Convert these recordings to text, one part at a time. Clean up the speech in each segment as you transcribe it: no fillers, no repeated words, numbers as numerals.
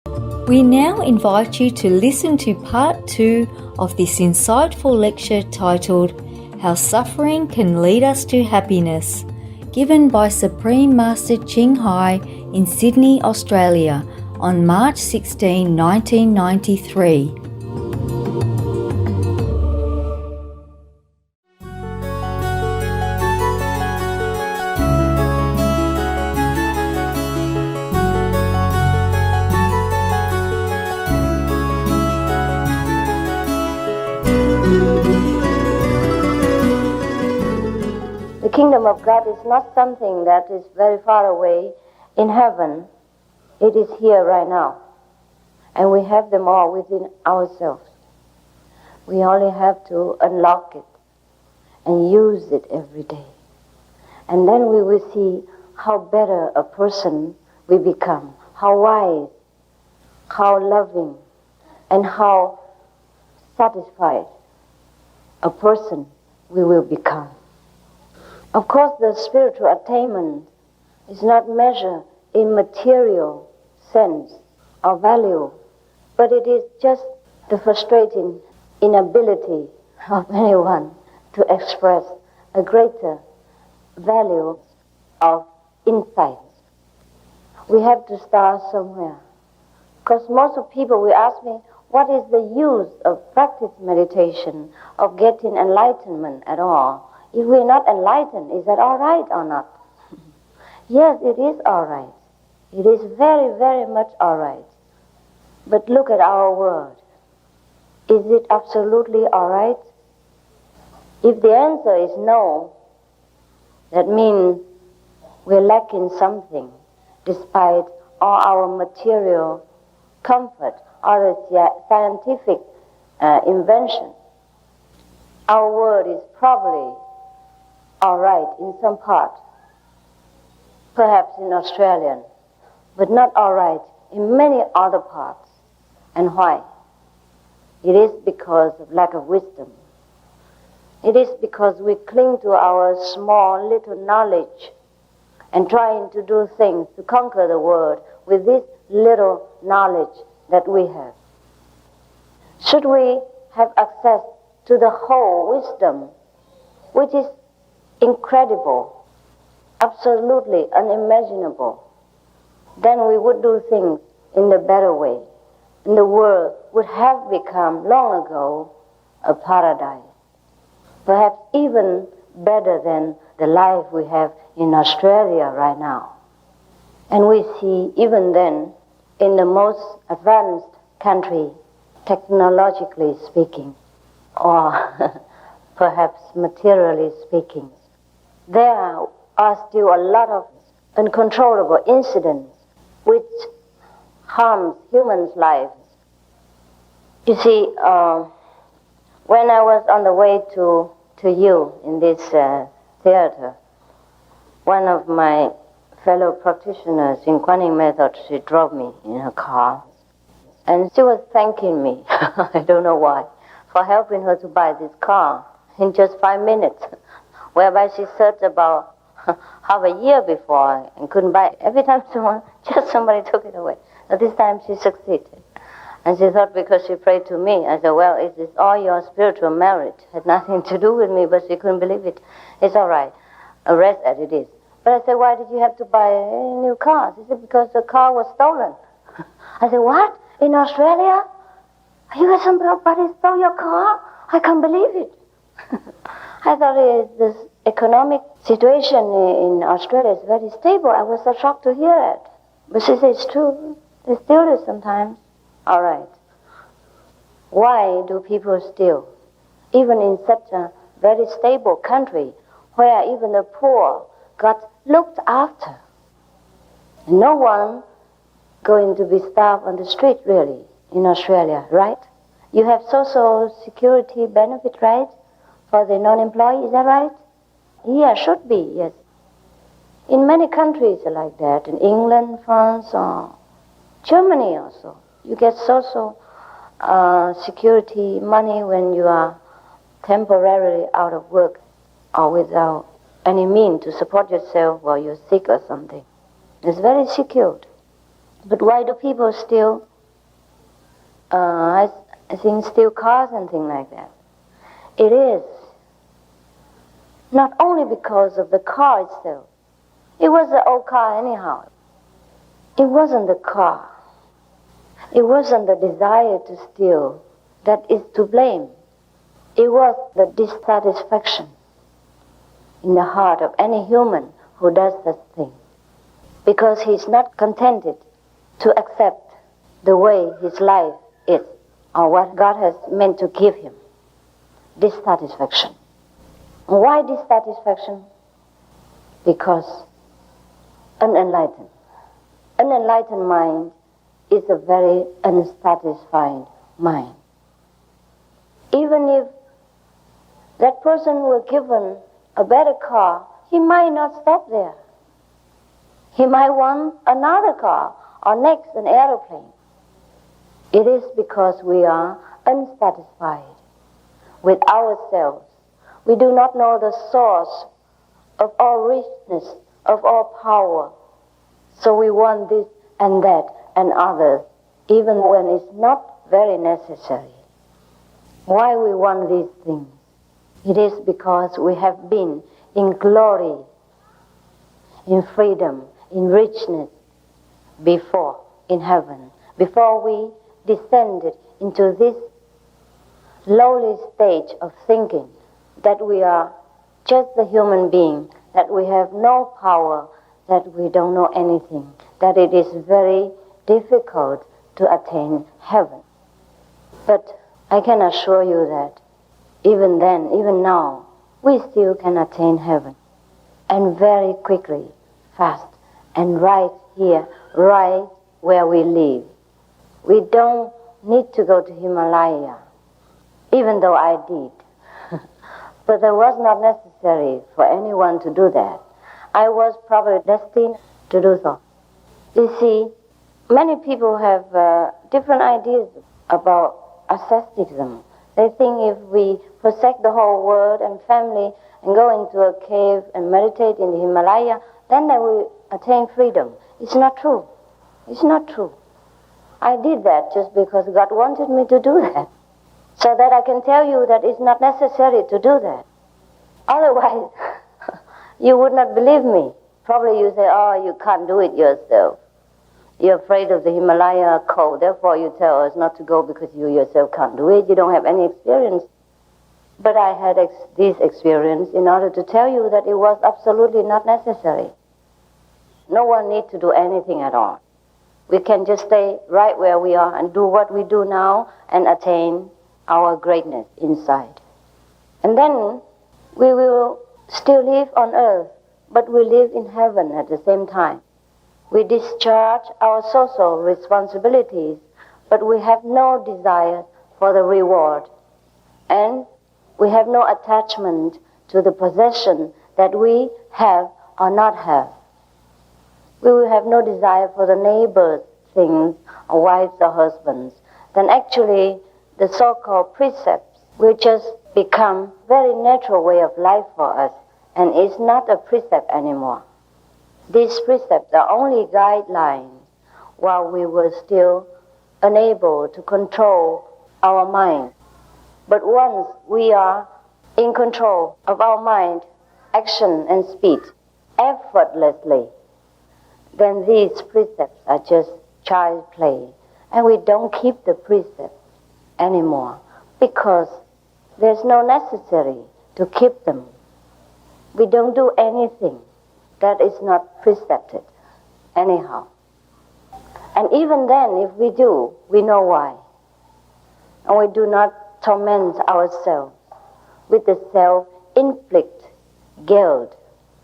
We now invite you to listen to part 2 of this insightful lecture titled How Suffering Can Lead Us to Happiness, given by Supreme Master P.2 in Sydney, Australia on March 16, 1993. The kingdom of God is not something that is very far away in heaven. It is here right now. And we have them all within ourselves. We only have to unlock it and use it every day. And then we will see how better a person we become, how wise, how loving, and how satisfied a person we will become. Of course, the spiritual attainment is not measured in material sense or value, but it is just the frustrating inability of anyone to express a greater value of insight. We have to start somewhere. Because most of people will ask me, what is the use of practice meditation, of getting enlightenment at all? If we're not enlightened, is that all right or not? Yes, it is all right. It is very, very much all right. But look at our world. Is it absolutely all right? If the answer is no, that means we're lacking something despite all our material comfort or the scientific invention. Our world is probably all right in some part, perhaps in Australian, but not all right in many other parts. And why? It is because of lack of wisdom. It is because we cling to our small little knowledge and trying to do things to conquer the world with this little knowledge that we have. Should we have access to the whole wisdom, which is incredible, absolutely unimaginable, then we would do things in the better way. And the world would have become long ago a paradise. Perhaps even better than the life we have in Australia right now. And we see even then, in the most advanced country, technologically speaking, or perhaps materially speaking, there are still a lot of uncontrollable incidents which harms humans' lives. You see, when I was on the way to you in this theater, one of my fellow practitioners in Kuan method, she drove me in her car. And she was thanking me, I don't know why, for helping her to buy this car in just 5 minutes, whereby she searched about half a year before and couldn't buy it. Every time somebody took it away. So this time she succeeded. And she thought because she prayed to me, I said, well, it is all your spiritual merit. It had nothing to do with me, but she couldn't believe it. It's all right. Rest as it is. But I said, why did you have to buy a new car? She said, because the car was stolen. I said, what? In Australia? You got somebody stole your car? I can't believe it. I thought this economic situation in Australia is very stable. I was so shocked to hear it. But she said, it's true. They steal it sometimes. All right. Why do people steal? Even in such a very stable country where even the poor got looked after. No one going to be starved on the street, really, in Australia, right? You have social security benefit, right, for the non-employee, is that right? Yeah, should be, yes. In many countries like that, in England, France, or Germany also, you get social security money when you are temporarily out of work or without any means to support yourself while you're sick or something. It's very secured. But why do people still I think steel cars and things like that. It is not only because of the car itself. It was an old car anyhow. It wasn't the car. It wasn't the desire to steal that is to blame. It was the dissatisfaction in the heart of any human who does that thing, because he's not contented to accept the way his life is or what God has meant to give him. Dissatisfaction. Why dissatisfaction? Because unenlightened mind is a very unsatisfied mind. Even if that person were given a better car, he might not stop there. He might want another car, or next an aeroplane. It is because we are unsatisfied with ourselves. We do not know the source of all richness, of all power. So we want this and that and others, even when it's not very necessary. Why we want these things? It is because we have been in glory, in freedom, in richness before, in heaven, before we descended into this lowly stage of thinking that we are just a human being, that we have no power, that we don't know anything, that it is very difficult to attain heaven. But I can assure you that even then, even now, we still can attain heaven. And very quickly, fast, and right here, right where we live. We don't need to go to Himalaya, even though I did. But it was not necessary for anyone to do that. I was probably destined to do so. You see, many people have different ideas about asceticism. They think if we forsake the whole world and family and go into a cave and meditate in the Himalaya, then they will attain freedom. It's not true. It's not true. I did that just because God wanted me to do that. So that I can tell you that it's not necessary to do that. Otherwise, you would not believe me. Probably you say, oh, you can't do it yourself. You're afraid of the Himalaya cold, therefore you tell us not to go because you yourself can't do it. You don't have any experience. But I had this experience in order to tell you that it was absolutely not necessary. No one needs to do anything at all. We can just stay right where we are and do what we do now and attain our greatness inside. And then we will still live on earth, but we live in heaven at the same time. We discharge our social responsibilities, but we have no desire for the reward. And we have no attachment to the possession that we have or not have. We will have no desire for the neighbor's things, or wives or husbands. Then actually the so-called precepts will just become very natural way of life for us, and it's not a precept anymore. These precepts are only guidelines while we were still unable to control our mind. But once we are in control of our mind, action and speech effortlessly, then these precepts are just child play. And we don't keep the precepts anymore because there's no necessity to keep them. We don't do anything that is not precepted anyhow. And even then, if we do, we know why. And we do not torment ourselves with the self-inflict guilt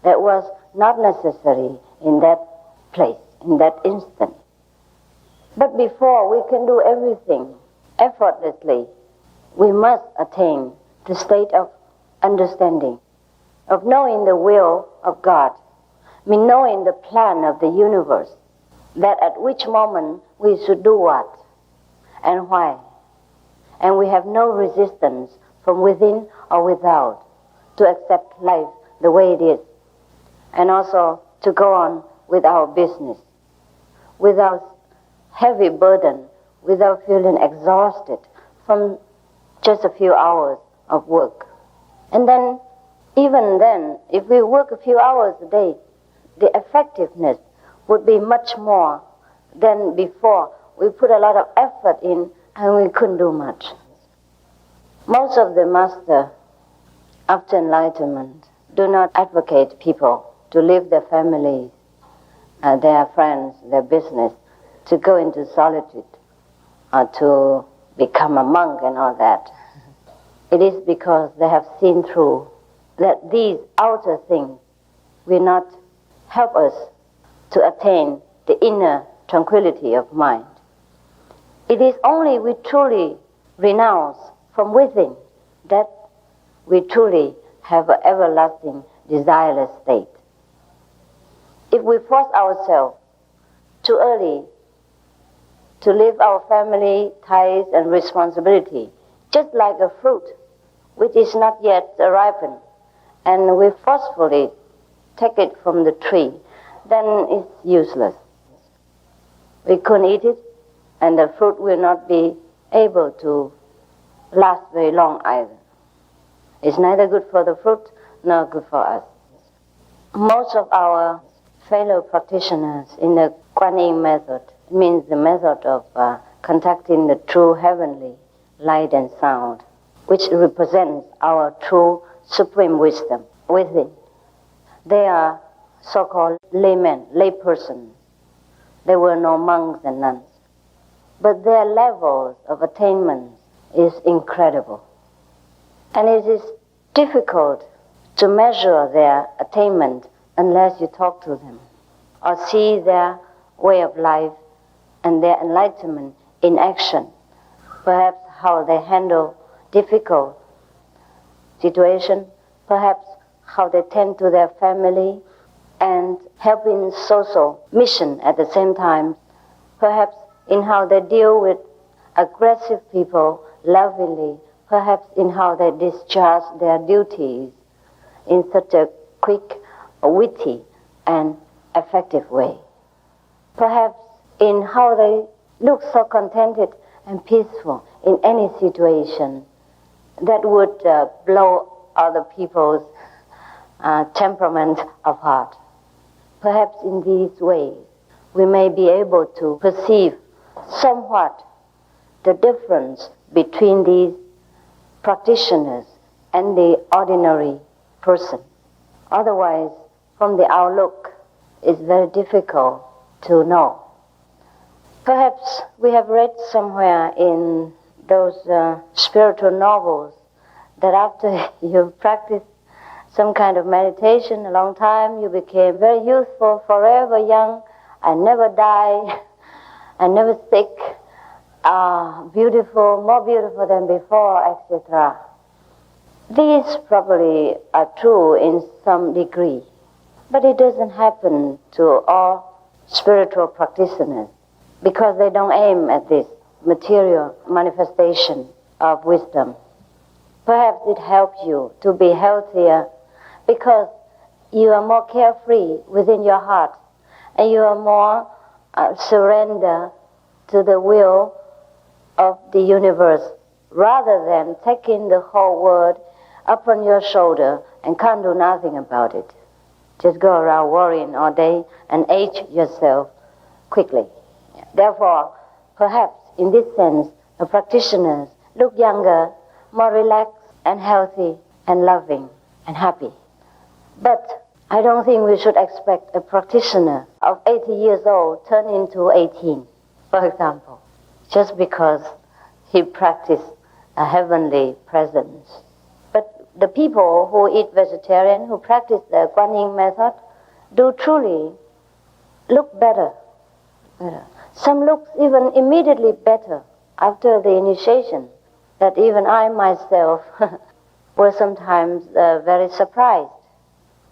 that was not necessary in that place, in that instant. But before we can do everything effortlessly, we must attain the state of understanding, of knowing the will of God, knowing the plan of the universe, that at which moment we should do what and why. And we have no resistance from within or without to accept life the way it is, and also to go on with our business without heavy burden, without feeling exhausted from just a few hours of work. And then, even then, if we work a few hours a day, the effectiveness would be much more than before. We put a lot of effort in and we couldn't do much. Most of the masters after enlightenment do not advocate people to leave their families, their friends, their business, to go into solitude or to become a monk and all that. It is because they have seen through that these outer things will not help us to attain the inner tranquility of mind. It is only we truly renounce from within that we truly have an everlasting desireless state. If we force ourselves too early to leave our family ties and responsibility, just like a fruit which is not yet ripened, and we forcefully take it from the tree, then it's useless. We couldn't eat it, and the fruit will not be able to last very long either. It's neither good for the fruit nor good for us. Most of our fellow practitioners in the Kuan Yin method, means the method of contacting the true heavenly light and sound, which represents our true supreme wisdom within. They are so-called laymen, laypersons. There were no monks and nuns. But their levels of attainment is incredible. And it is difficult to measure their attainment unless you talk to them or see their way of life and their enlightenment in action. Perhaps how they handle difficult situations, perhaps how they tend to their family and help in social mission at the same time, perhaps in how they deal with aggressive people lovingly, perhaps in how they discharge their duties in such a quick, witty, and effective way. Perhaps in how they look so contented and peaceful in any situation that would blow other people's temperament apart. Perhaps in these ways we may be able to perceive somewhat the difference between these practitioners and the ordinary person. Otherwise, from the outlook, it's very difficult to know. Perhaps we have read somewhere in those spiritual novels that after you've practiced some kind of meditation a long time, you became very youthful, forever young, and never die, and never sick, beautiful, more beautiful than before, etc. These probably are true in some degree, but it doesn't happen to all spiritual practitioners because they don't aim at this material manifestation of wisdom. Perhaps it helps you to be healthier because you are more carefree within your heart and you are more surrender to the will of the universe rather than taking the whole world upon your shoulder and can't do nothing about it. Just go around worrying all day and age yourself quickly. Therefore, perhaps in this sense, the practitioners look younger, more relaxed and healthy and loving and happy. But I don't think we should expect a practitioner of 80 years old turn into 18, for example, just because he practiced a heavenly presence. But the people who eat vegetarian, who practice the Kuan Yin method, do truly look better. Some look even immediately better after the initiation, that even I myself was sometimes very surprised.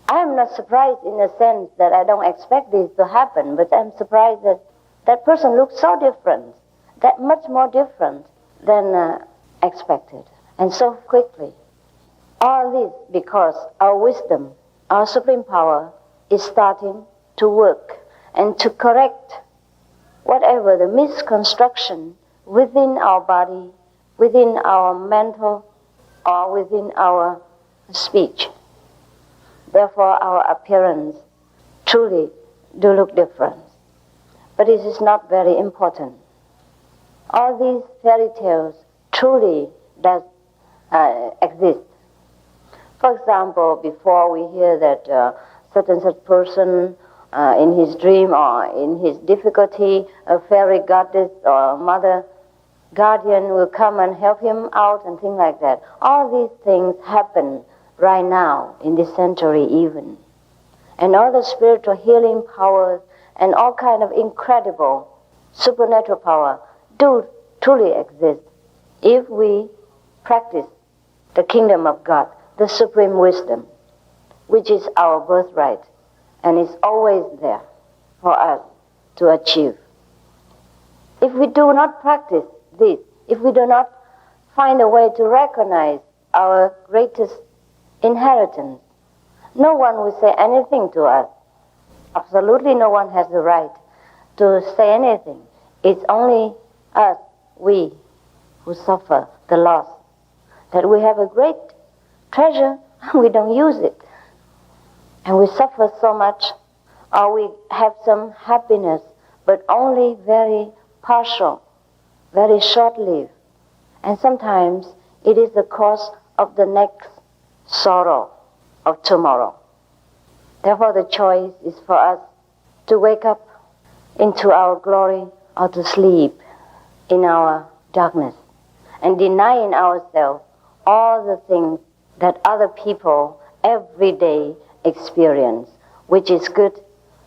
I am not surprised in the sense that I don't expect this to happen, but I'm surprised that that person looks so different, that much more different than expected, and so quickly. All this because our wisdom, our supreme power, is starting to work and to correct whatever the misconstruction within our body, within our mental, or within our speech. Therefore, our appearance truly do look different. But it is not very important. All these fairy tales truly does exist. For example, before we hear that certain such person in his dream or in his difficulty, a fairy goddess or mother guardian will come and help him out and things like that. All these things happen right now in this century even. And all the spiritual healing powers and all kind of incredible supernatural power do truly exist if we practice the kingdom of God, the supreme wisdom, which is our birthright and is always there for us to achieve. If we do not practice this, if we do not find a way to recognize our greatest inheritance, no one will say anything to us. Absolutely no one has the right to say anything. It's only us, we, who suffer the loss. That we have a great treasure, we don't use it. And we suffer so much, or we have some happiness, but only very partial, very short-lived. And sometimes it is the cause of the next sorrow of tomorrow. Therefore the choice is for us to wake up into our glory or to sleep in our darkness and deny in ourselves all the things that other people every day experience, which is good,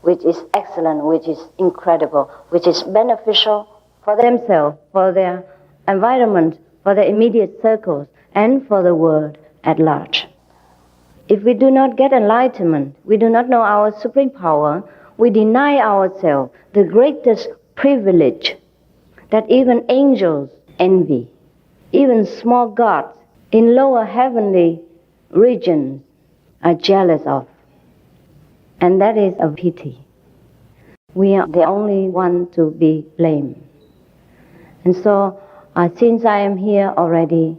which is excellent, which is incredible, which is beneficial for themselves, for their environment, for their immediate circles, and for the world at large. If we do not get enlightenment, we do not know our supreme power, we deny ourselves the greatest privilege that even angels envy, even small gods in lower heavenly regions are jealous of. And that is a pity. We are the only one to be blamed. And so, since I am here already,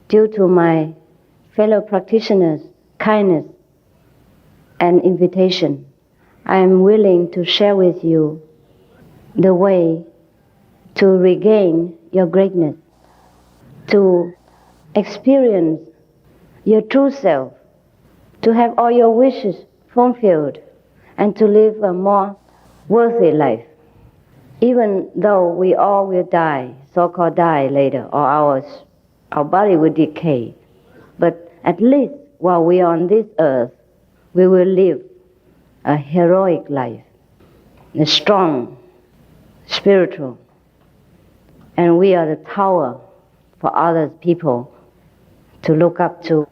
due to my fellow practitioners' kindness and invitation, I am willing to share with you the way to regain your greatness, to experience your true self, to have all your wishes fulfilled, and to live a more worthy life. Even though we all will die, so-called die later, or our body will decay, but at least while we are on this earth, we will live a heroic life, a strong, spiritual, and we are the tower for other people to look up to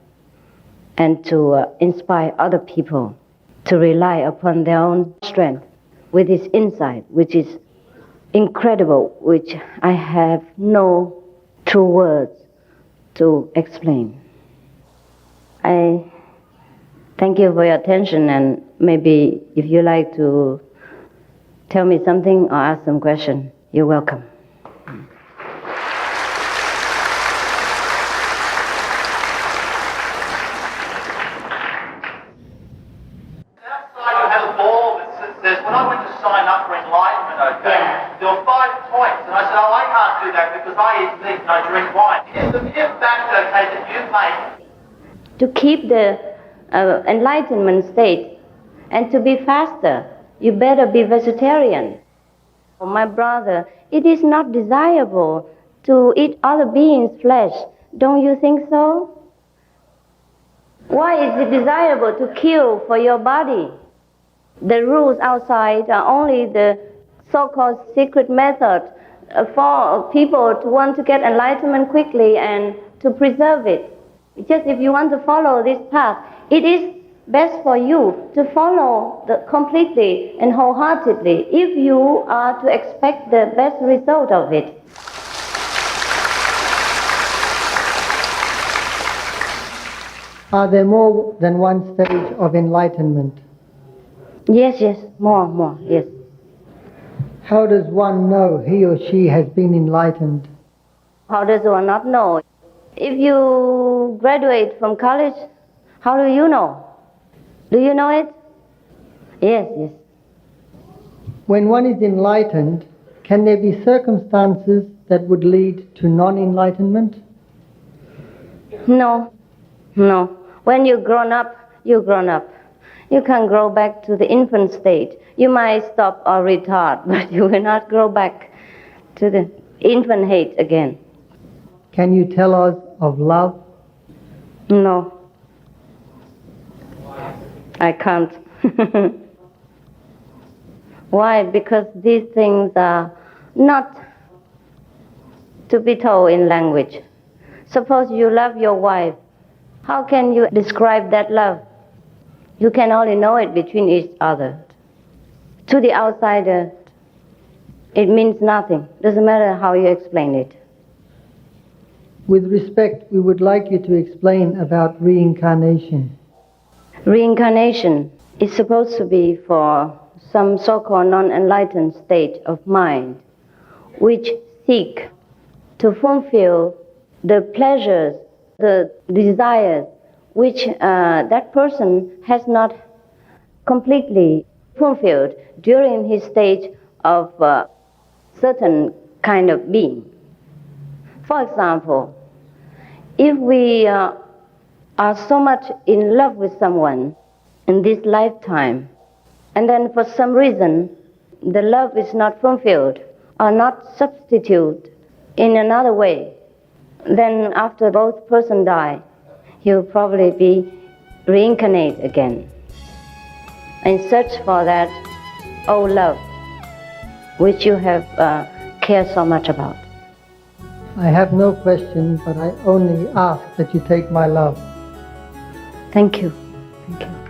and to inspire other people to rely upon their own strength with this insight, which is incredible, which I have no true words to explain. I thank you for your attention, and maybe if you like to tell me something or ask some question, you're welcome. There were 5 points, and I said, I can't do that because I eat meat and I drink wine. If that's okay, that you make... To keep the enlightenment state and to be faster, you better be vegetarian. My brother, it is not desirable to eat other beings' flesh. Don't you think so? Why is it desirable to kill for your body? The rules outside are only the so-called secret method for people to want to get enlightenment quickly and to preserve it. Just if you want to follow this path, it is best for you to follow completely and wholeheartedly if you are to expect the best result of it. Are there more than one stage of enlightenment? Yes, more, yes. How does one know he or she has been enlightened? How does one not know? If you graduate from college, how do you know? Do you know it? Yes, yes. When one is enlightened, can there be circumstances that would lead to non-enlightenment? No, no. When you're grown up, you're grown up. You can grow back to the infant state. You might stop or retard, but you will not grow back to the infant hate again. Can you tell us of love? No. I can't. Why? Because these things are not to be told in language. Suppose you love your wife. How can you describe that love? You can only know it between each other. To the outsider, it means nothing. Doesn't matter how you explain it. With respect, we would like you to explain about reincarnation. Reincarnation is supposed to be for some so-called non-enlightened state of mind which seek to fulfill the pleasures, the desires which that person has not completely fulfilled during his stage of certain kind of being. For example, if we are so much in love with someone in this lifetime, and then for some reason the love is not fulfilled or not substituted in another way, then after both persons die, he'll probably be reincarnate again and search for that old love which you have cared so much about. I have no question, but I only ask that you take my love. Thank you. Thank you.